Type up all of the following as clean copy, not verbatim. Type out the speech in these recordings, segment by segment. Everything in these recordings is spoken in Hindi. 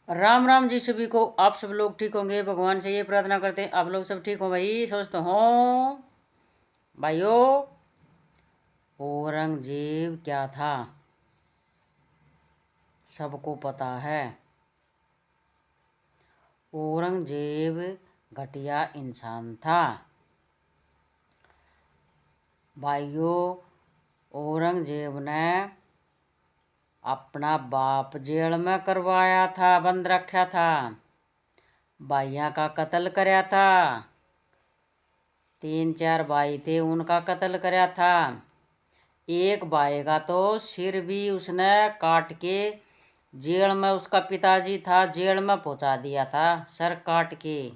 राम राम जी सभी को। आप सब लोग ठीक होंगे, भगवान से ये प्रार्थना करते हैं आप लोग सब ठीक हो भाई, स्वस्थ हो भाइयों। औरंगजेब क्या था सबको पता है। औरंगजेब घटिया इंसान था भाइयों। औरंगजेब ने अपना बाप जेल में करवाया था, बंद रखा था, भाइयों का कत्ल कराया था। 3-4 भाई थे, उनका कत्ल कराया था। एक भाई का तो सिर भी उसने काट के जेल में, उसका पिताजी था जेल में पहुंचा दिया था, सर काट के।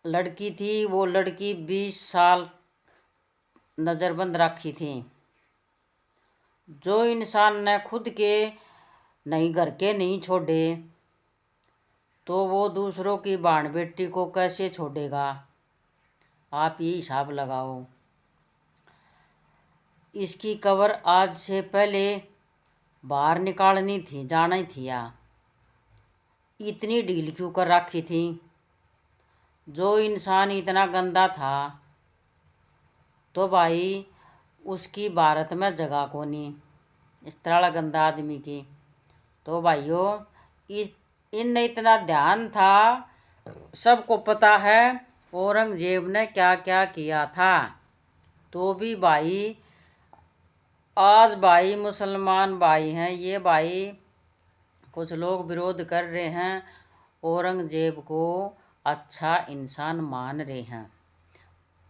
लड़की थी, वो लड़की 20 साल नज़रबंद रखी थी। जो इंसान ने खुद के नहीं, घर के नहीं छोड़े, तो वो दूसरों की बाण बेटी को कैसे छोड़ेगा। आप ये हिसाब लगाओ। इसकी कब्र आज से पहले बाहर निकालनी थी, जाना ही थी। इतनी ढील क्यों कर रखी थी। जो इंसान इतना गंदा था तो भाई उसकी भारत में जगह को नहीं, इस तरह गंदा आदमी की। तो भाइयों इनने इतना ध्यान था, सबको पता है औरंगजेब ने क्या क्या किया था। तो भी भाई आज भाई मुसलमान भाई हैं, ये भाई कुछ लोग विरोध कर रहे हैं, औरंगजेब को अच्छा इंसान मान रहे हैं,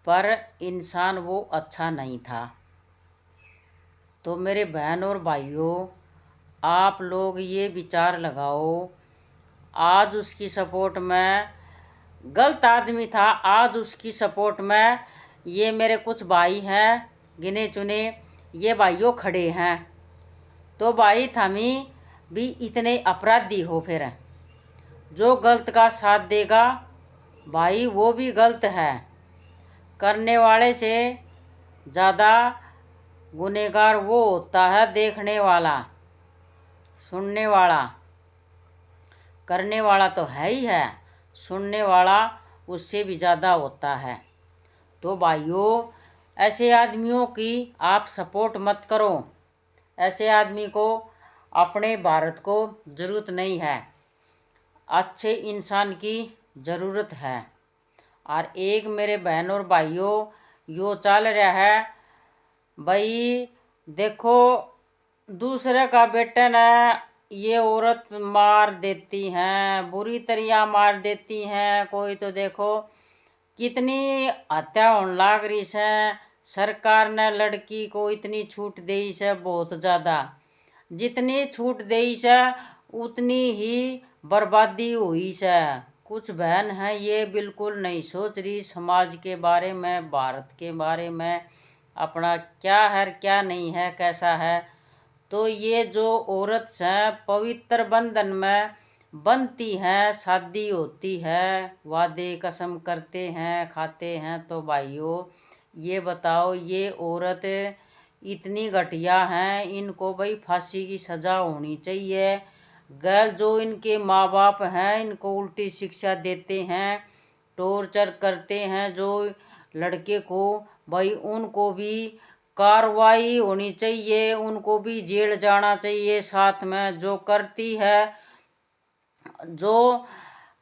पर इंसान वो अच्छा नहीं था। तो मेरे बहन और भाइयों, आप लोग ये विचार लगाओ, आज उसकी सपोर्ट में गलत आदमी था, आज उसकी सपोर्ट में ये मेरे कुछ भाई हैं गिने चुने, ये भाइयों खड़े हैं। तो भाई थमी भी इतने अपराधी हो, फिर जो गलत का साथ देगा भाई वो भी गलत है। करने वाले से ज़्यादा गुनहगार वो होता है देखने वाला, सुनने वाला। करने वाला तो है ही है, सुनने वाला उससे भी ज़्यादा होता है। तो भाइयों ऐसे आदमियों की आप सपोर्ट मत करो। ऐसे आदमी को अपने भारत को ज़रूरत नहीं है, अच्छे इंसान की ज़रूरत है। और एक मेरे बहन और भाइयों यो चल रहा है भाई, देखो दूसरे का बेटे ने ये औरत मार देती हैं, बुरी तरह मार देती हैं। कोई तो देखो कितनी हत्या होने लाग रही है। सरकार ने लड़की को इतनी छूट दी है, बहुत ज़्यादा। जितनी छूट दी है उतनी ही बर्बादी हुई है। कुछ बहन हैं ये बिल्कुल नहीं सोच रही समाज के बारे में, भारत के बारे में, अपना क्या है क्या नहीं है, कैसा है। तो ये जो औरत हैं पवित्र बंधन में बनती हैं, शादी होती है, वादे कसम करते हैं, खाते हैं। तो भाइयों ये बताओ, ये औरत इतनी घटिया हैं, इनको भाई फांसी की सज़ा होनी चाहिए। गैर जो इनके माँ बाप हैं इनको उल्टी शिक्षा देते हैं, टॉर्चर करते हैं जो लड़के को, भाई उनको भी कार्रवाई होनी चाहिए, उनको भी जेल जाना चाहिए। साथ में जो करती है, जो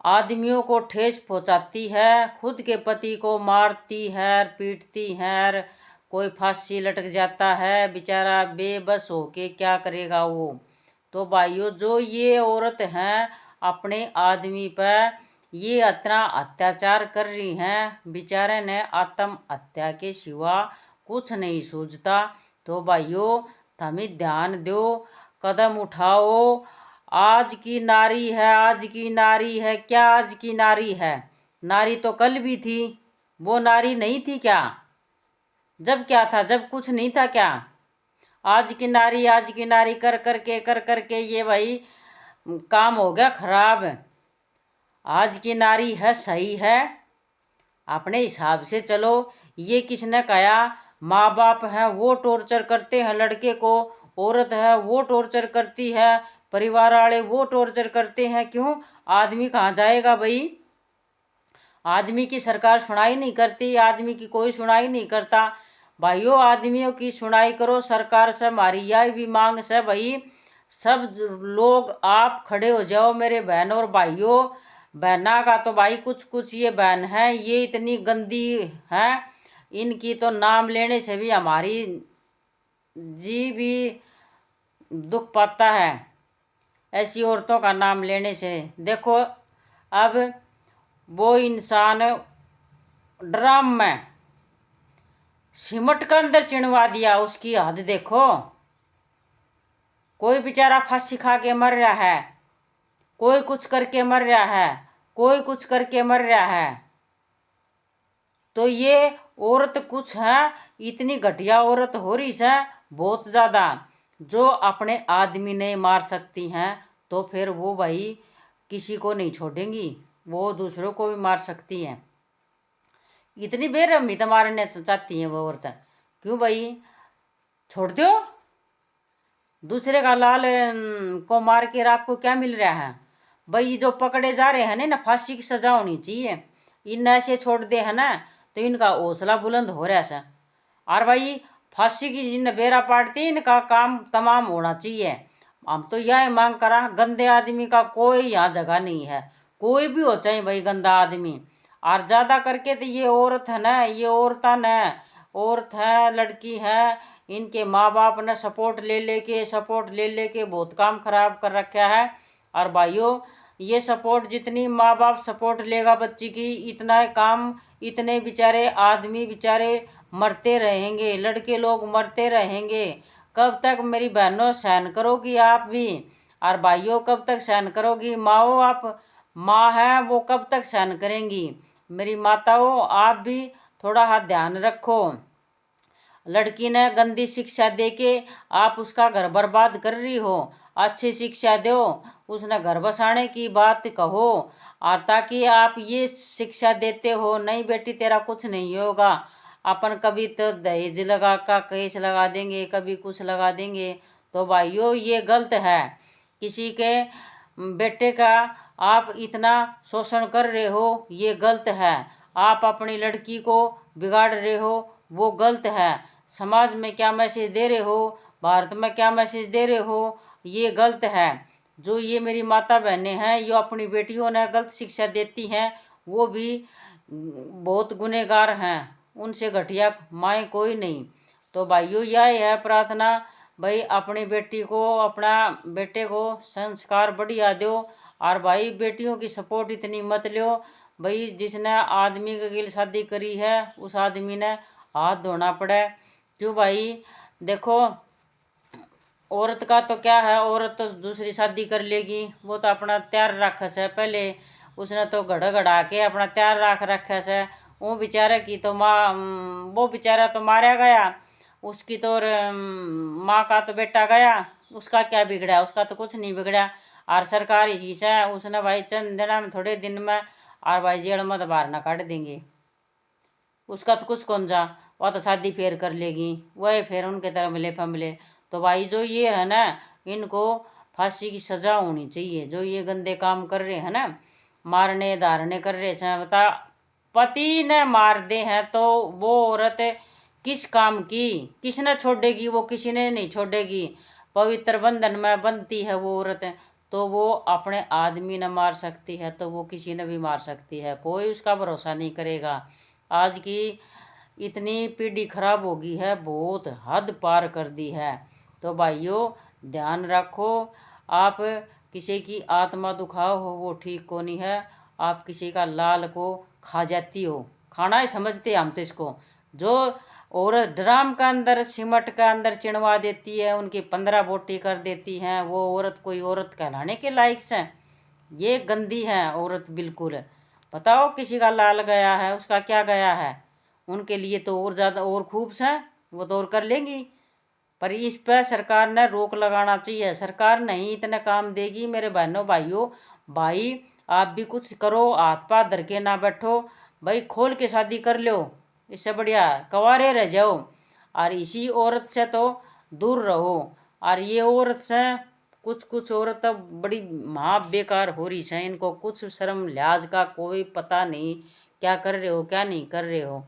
आदमियों को ठेस पहुंचाती है, खुद के पति को मारती है, पीटती है, कोई फांसी लटक जाता है, बेचारा बेबस होके क्या करेगा वो। तो भाइयों जो ये औरत हैं अपने आदमी पर ये इतना अत्याचार कर रही हैं, बेचारे ने आत्महत्या के सिवा कुछ नहीं सूझता। तो भाइयों थमी ध्यान दो, कदम उठाओ। आज की नारी है, आज की नारी है, क्या आज की नारी है? नारी तो कल भी थी, वो नारी नहीं थी क्या? जब क्या था, जब कुछ नहीं था क्या? आज की नारी, आज की नारी कर करके ये भाई काम हो गया खराब। आज की नारी है सही है, अपने हिसाब से चलो। ये किसने कहा? माँ बाप हैं वो टॉर्चर करते हैं लड़के को, औरत है वो टॉर्चर करती है, परिवार वाले वो टॉर्चर करते हैं। क्यों? आदमी कहाँ जाएगा भाई? आदमी की सरकार सुनाई नहीं करती, आदमी की कोई सुनाई नहीं करता। भाइयों, आदमियों की सुनाई करो। सरकार से हमारी यह भी मांग से भाई, सब लोग आप खड़े हो जाओ मेरे बहन और भाइयों। बहना का तो भाई कुछ कुछ ये बहन है, ये इतनी गंदी है, इनकी तो नाम लेने से भी हमारी जी भी दुख पाता है, ऐसी औरतों का नाम लेने से। देखो अब वो इंसान ड्रम में सिमट के अंदर चिणवा दिया, उसकी हद देखो। कोई बेचारा फांसी खा के मर रहा है, कोई कुछ करके मर रहा है, कोई कुछ करके मर रहा है। तो ये औरत कुछ है, इतनी घटिया औरत हो रही है बहुत ज़्यादा। जो अपने आदमी नहीं मार सकती हैं तो फिर वो भाई किसी को नहीं छोड़ेंगी, वो दूसरों को भी मार सकती हैं। इतनी बेरहमी तो मारने चाहती हैं वो औरत। क्यों भाई? छोड़ दो। दूसरे का लाल को मार के आपको क्या मिल रहा है भाई? जो पकड़े जा रहे हैं ना, फांसी की सजा होनी चाहिए। इन ऐसे छोड़ दे है ना तो इनका हौसला बुलंद हो रहा है। और भाई फांसी की जिन बेरा पाटती, इनका काम तमाम होना चाहिए। हम तो यह मांग करा, गंदे आदमी का कोई यहाँ जगह नहीं है, कोई भी हो चाहे भाई गंदा आदमी। और ज़्यादा करके तो ये औरत है ना, ये औरतन है, औरत है, लड़की है, इनके माँ बाप ने सपोर्ट ले लेके बहुत काम खराब कर रखा है। और भाइयों, ये सपोर्ट जितनी माँ बाप सपोर्ट लेगा बच्ची की, इतना काम, इतने बेचारे आदमी बेचारे मरते रहेंगे, लड़के लोग मरते रहेंगे। कब तक मेरी बहनों सहन करोगी आप भी? और भाइयों कब तक सहन करोगी? माओ, आप माँ है वो कब तक सहन करेंगी? मेरी माताओं, आप भी थोड़ा हाथ ध्यान रखो। लड़की ने गंदी शिक्षा देके आप उसका घर बर्बाद कर रही हो। अच्छी शिक्षा दो, उसने घर बसाने की बात कहो। और ताकि आप ये शिक्षा देते हो, नहीं बेटी तेरा कुछ नहीं होगा, अपन कभी तो दहेज लगा का केस लगा देंगे, कभी कुछ लगा देंगे। तो भाइयों ये गलत है। किसी के बेटे का आप इतना शोषण कर रहे हो, ये गलत है। आप अपनी लड़की को बिगाड़ रहे हो, वो गलत है। समाज में क्या मैसेज दे रहे हो, भारत में क्या मैसेज दे रहे हो, ये गलत है। जो ये मेरी माता बहनें हैं, ये अपनी बेटियों ने गलत शिक्षा देती हैं, वो भी बहुत गुनहगार हैं, उनसे घटिया माएँ कोई नहीं। तो भाइयों यह है प्रार्थना, भाई अपनी बेटी को, अपना बेटे को संस्कार बढ़िया दो। और भाई बेटियों की सपोर्ट इतनी मत लो भाई, जिसने आदमी के गिल शादी करी है उस आदमी ने हाथ धोना पड़े। क्यों भाई? देखो औरत का तो क्या है, औरत तो दूसरी शादी कर लेगी, वो तो अपना तैयार रखा से पहले, उसने तो घड़ा घड़ा के अपना तैयार रख रखा से। वो बेचारे की तो माँ, वो बेचारा तो मारा गया, उसकी तो माँ का तो बेटा गया, उसका क्या बिगड़ा? उसका तो कुछ नहीं बिगड़ा। और सरकारी ही से उसने भाई चंद दिना में, थोड़े दिन में, और भाई जेल में तो बाहर ना काट देंगे। उसका तो कुछ कौन जा, वह तो शादी फिर कर लेगी, वह फिर उनके तरह मिले फमिले। तो भाई जो ये है ना, इनको फांसी की सजा होनी चाहिए। जो ये गंदे काम कर रहे हैं ना, मारने धारने कर रहे हैं, बता पति ने मार दे हैं तो वो औरत किस काम की? किसने छोड़ेगी? वो किसी ने नहीं छोड़ेगी। पवित्र बंधन में बंधती है वो औरत, तो वो अपने आदमी ने मार सकती है तो वो किसी ने भी मार सकती है, कोई उसका भरोसा नहीं करेगा। आज की इतनी पीढ़ी खराब हो गई है, बहुत हद पार कर दी है। तो भाइयों ध्यान रखो, आप किसी की आत्मा दुखाओ हो वो ठीक को नहीं है। आप किसी का लाल को खा जाती हो, खाना ही समझते हम तो इसको। जो औरत ड्राम का अंदर सिमट का अंदर चिणवा देती है, उनकी 15 बोटी कर देती हैं, वो औरत कोई औरत कहलाने के लायक से? ये गंदी है औरत बिल्कुल। बताओ किसी का लाल गया है, उसका क्या गया है? उनके लिए तो और ज़्यादा और खूब से, वो तो और कर लेंगी। पर इस पर सरकार ने रोक लगाना चाहिए। सरकार नहीं इतना काम देगी मेरे बहनों भाइयों। भाई आप भी कुछ करो, हाथ पाथ धर के ना बैठो भाई, खोल के शादी कर लो, इससे बढ़िया कवारे रह जाओ। और इसी औरत से तो दूर रहो। और ये औरत से कुछ कुछ औरत अब बड़ी महा बेकार हो रही है, इनको कुछ शर्म लिहाज का कोई पता नहीं, क्या कर रहे हो क्या नहीं कर रहे हो।